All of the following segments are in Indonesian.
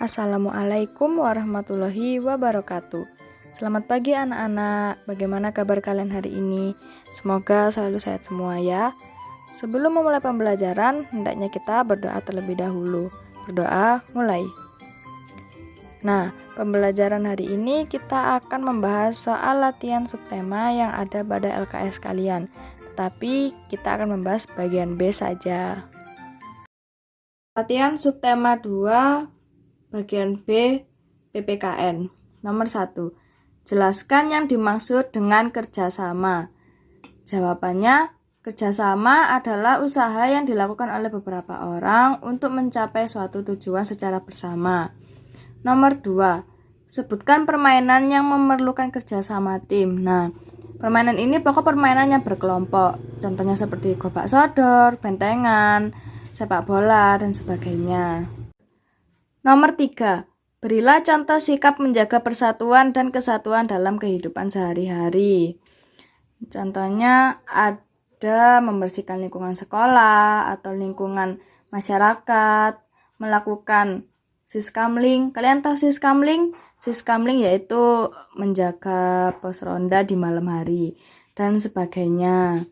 Assalamualaikum warahmatullahi wabarakatuh. Selamat pagi anak-anak, bagaimana kabar kalian hari ini? Semoga selalu sehat semua ya. Sebelum memulai pembelajaran, hendaknya kita berdoa terlebih dahulu. Berdoa, mulai. Nah, pembelajaran hari ini kita akan membahas soal latihan subtema yang ada pada LKS kalian. Tetapi kita akan membahas bagian B saja. Latihan subtema 2 bagian B PPKN. Nomor 1. Jelaskan yang dimaksud dengan kerjasama. Jawabannya, kerjasama adalah usaha yang dilakukan oleh beberapa orang untuk mencapai suatu tujuan secara bersama. Nomor 2. Sebutkan permainan yang memerlukan kerjasama tim. Nah, permainan ini pokok permainan yang berkelompok. Contohnya seperti gobak sodor, bentengan, sepak bola, dan sebagainya. Nomor 3. Berilah contoh sikap menjaga persatuan dan kesatuan dalam kehidupan sehari-hari. Contohnya ada membersihkan lingkungan sekolah atau lingkungan masyarakat, melakukan siskamling. Kalian tahu siskamling? Siskamling yaitu menjaga pos ronda di malam hari dan sebagainya.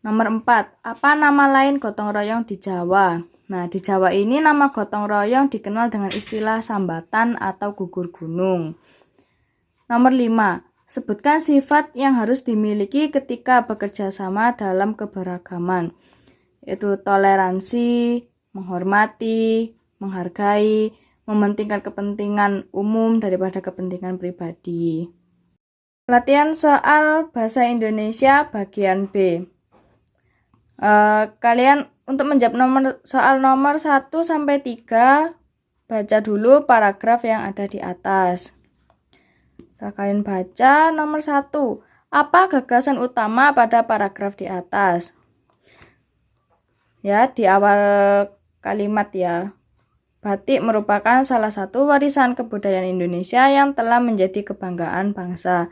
Nomor 4. Apa nama lain gotong royong di Jawa? Nah, di Jawa ini nama gotong royong dikenal dengan istilah sambatan atau gugur gunung. Nomor 5. Sebutkan sifat yang harus dimiliki ketika bekerja sama dalam keberagaman, yaitu toleransi, menghormati, menghargai, mementingkan kepentingan umum daripada kepentingan pribadi. Latihan soal bahasa Indonesia bagian B. Kalian untuk menjawab soal nomor 1 sampai 3, baca dulu paragraf yang ada di atas. Setelah kalian baca nomor 1, apa gagasan utama pada paragraf di atas? Ya, di awal kalimat ya. Batik merupakan salah satu warisan kebudayaan Indonesia yang telah menjadi kebanggaan bangsa.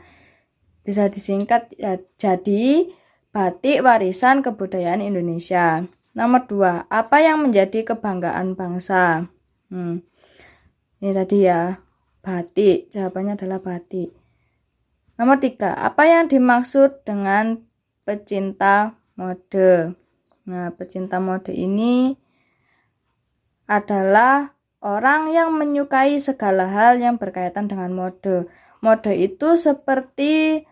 Bisa disingkat ya, jadi batik warisan kebudayaan Indonesia. Nomor 2, apa yang menjadi kebanggaan bangsa? Ini tadi ya, batik. Jawabannya adalah batik. Nomor 3, apa yang dimaksud dengan pecinta mode? Nah, pecinta mode ini adalah orang yang menyukai segala hal yang berkaitan dengan mode. Mode itu seperti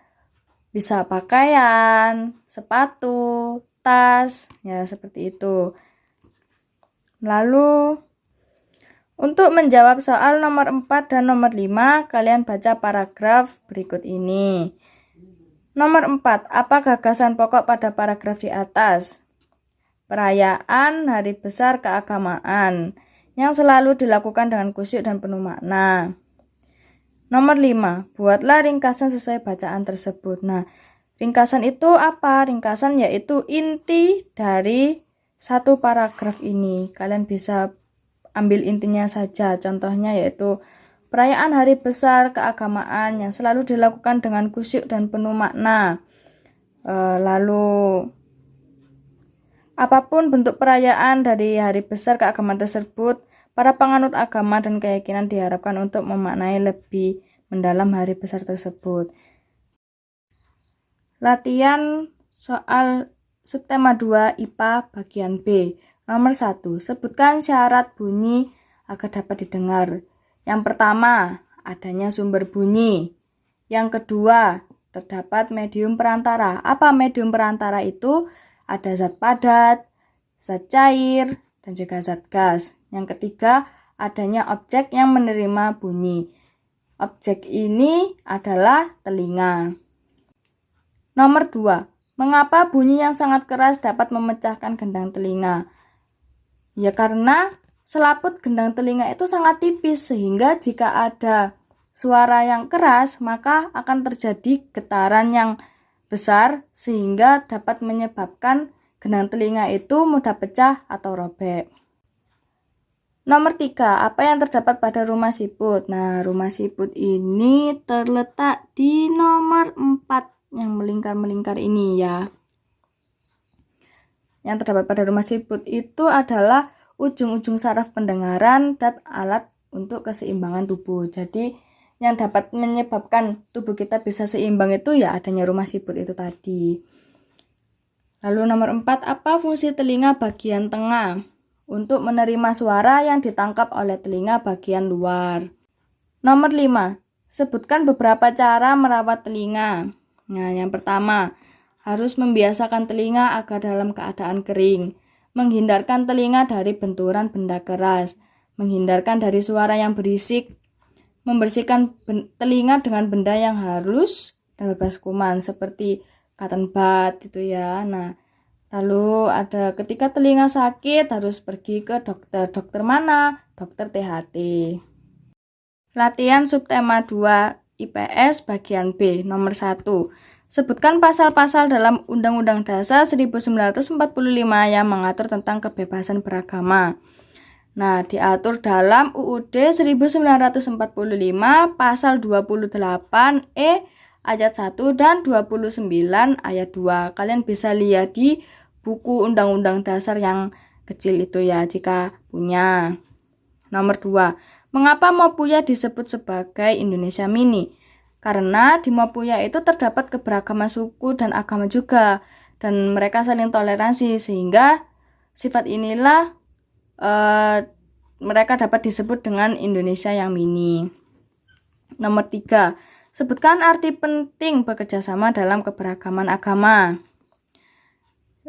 bisa pakaian, sepatu, tas, ya seperti itu. Lalu, untuk menjawab soal nomor 4 dan nomor 5, kalian baca paragraf berikut ini. Nomor 4, apa gagasan pokok pada paragraf di atas? Perayaan Hari Besar Keagamaan yang selalu dilakukan dengan khusyuk dan penuh makna. Nomor 5, buatlah ringkasan sesuai bacaan tersebut. Nah, ringkasan itu apa? Ringkasan yaitu inti dari satu paragraf ini. Kalian bisa ambil intinya saja. Contohnya yaitu perayaan Hari Besar Keagamaan yang selalu dilakukan dengan khusyuk dan penuh makna. Lalu, apapun bentuk perayaan dari Hari Besar Keagamaan tersebut, para penganut agama dan keyakinan diharapkan untuk memaknai lebih mendalam hari besar tersebut. Latihan soal subtema 2 IPA bagian B. Nomor 1, sebutkan syarat bunyi agar dapat didengar. Yang pertama, adanya sumber bunyi. Yang kedua, terdapat medium perantara. Apa medium perantara itu? Ada zat padat, zat cair, dan juga zat gas. Yang ketiga, adanya objek yang menerima bunyi. Objek ini adalah telinga. Nomor 2, mengapa bunyi yang sangat keras dapat memecahkan gendang telinga? Ya karena selaput gendang telinga itu sangat tipis, sehingga jika ada suara yang keras, maka akan terjadi getaran yang besar, sehingga dapat menyebabkan gendang telinga itu mudah pecah atau robek. Nomor 3, apa yang terdapat pada rumah siput? Nah, rumah siput ini terletak di nomor 4 yang melingkar-melingkar ini ya. Yang terdapat pada rumah siput itu adalah ujung-ujung saraf pendengaran dan alat untuk keseimbangan tubuh. Jadi yang dapat menyebabkan tubuh kita bisa seimbang itu ya adanya rumah siput itu tadi. Lalu nomor 4, apa fungsi telinga bagian tengah? Untuk menerima suara yang ditangkap oleh telinga bagian luar. Nomor 5, sebutkan beberapa cara merawat telinga. Nah, yang pertama, harus membiasakan telinga agar dalam keadaan kering. Menghindarkan telinga dari benturan benda keras. Menghindarkan dari suara yang berisik. Membersihkan telinga dengan benda yang halus dan bebas kuman seperti cotton bud itu ya. Nah, lalu ada ketika telinga sakit harus pergi ke dokter. Dokter mana? Dokter THT. Latihan subtema 2 IPS bagian B nomor 1. Sebutkan pasal-pasal dalam Undang-Undang Dasar 1945 yang mengatur tentang kebebasan beragama. Nah, diatur dalam UUD 1945 pasal 28E ayat 1 dan 29 ayat 2. Kalian bisa lihat di buku Undang-Undang Dasar yang kecil itu ya jika punya. Nomor 2. Mengapa Mapuya disebut sebagai Indonesia Mini? Karena di Mapuya itu terdapat keberagaman suku dan agama juga, dan mereka saling toleransi sehingga sifat inilah mereka dapat disebut dengan Indonesia yang mini. Nomor 3. Sebutkan arti penting bekerjasama dalam keberagaman agama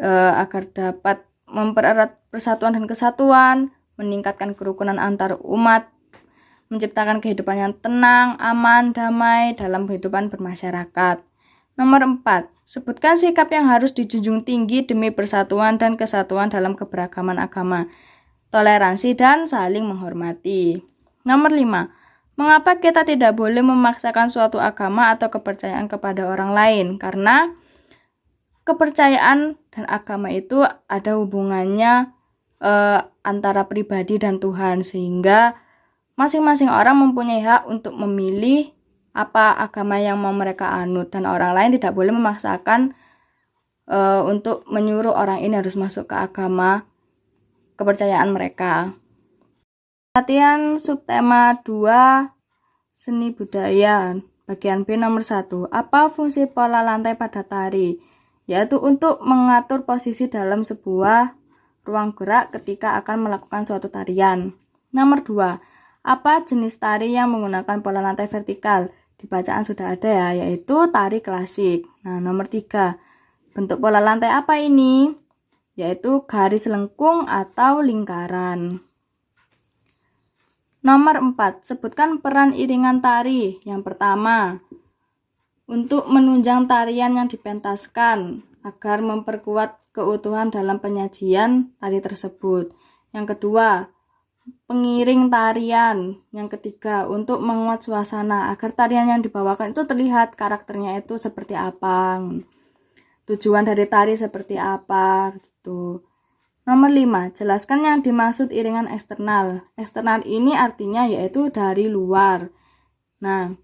agar dapat mempererat persatuan dan kesatuan, meningkatkan kerukunan antar umat, menciptakan kehidupan yang tenang, aman, damai dalam kehidupan bermasyarakat. Nomor 4. Sebutkan sikap yang harus dijunjung tinggi demi persatuan dan kesatuan dalam keberagaman agama. Toleransi dan saling menghormati. Nomor 5. Mengapa kita tidak boleh memaksakan suatu agama atau kepercayaan kepada orang lain? Karena kepercayaan dan agama itu ada hubungannya antara pribadi dan Tuhan, sehingga masing-masing orang mempunyai hak untuk memilih apa agama yang mau mereka anut, dan orang lain tidak boleh memaksakan untuk menyuruh orang ini harus masuk ke agama kepercayaan mereka. Latihan subtema 2 seni budaya bagian B nomor 1. Apa fungsi pola lantai pada tari? Yaitu untuk mengatur posisi dalam sebuah ruang gerak ketika akan melakukan suatu tarian. Nomor 2. Apa jenis tari yang menggunakan pola lantai vertikal? Di bacaan sudah ada ya, yaitu tari klasik. Nah, nomor 3. Bentuk pola lantai apa ini? Yaitu garis lengkung atau lingkaran. Nomor 4. Sebutkan peran iringan tari. Yang pertama, untuk menunjang tarian yang dipentaskan agar memperkuat keutuhan dalam penyajian tari tersebut. Yang kedua, pengiring tarian. Yang ketiga, untuk menguat suasana agar tarian yang dibawakan itu terlihat karakternya itu seperti apa. Tujuan dari tari seperti apa gitu. Nomor 5, jelaskan yang dimaksud iringan eksternal. Eksternal ini artinya yaitu dari luar. Nah,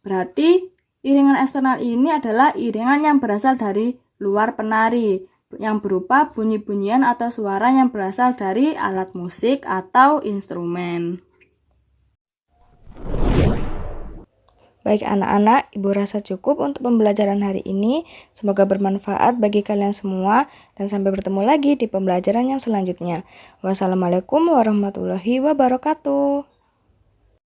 berarti iringan eksternal ini adalah iringan yang berasal dari luar penari, yang berupa bunyi-bunyian atau suara yang berasal dari alat musik atau instrumen. Baik anak-anak, Ibu rasa cukup untuk pembelajaran hari ini. Semoga bermanfaat bagi kalian semua dan sampai bertemu lagi di pembelajaran yang selanjutnya. Wassalamualaikum warahmatullahi wabarakatuh.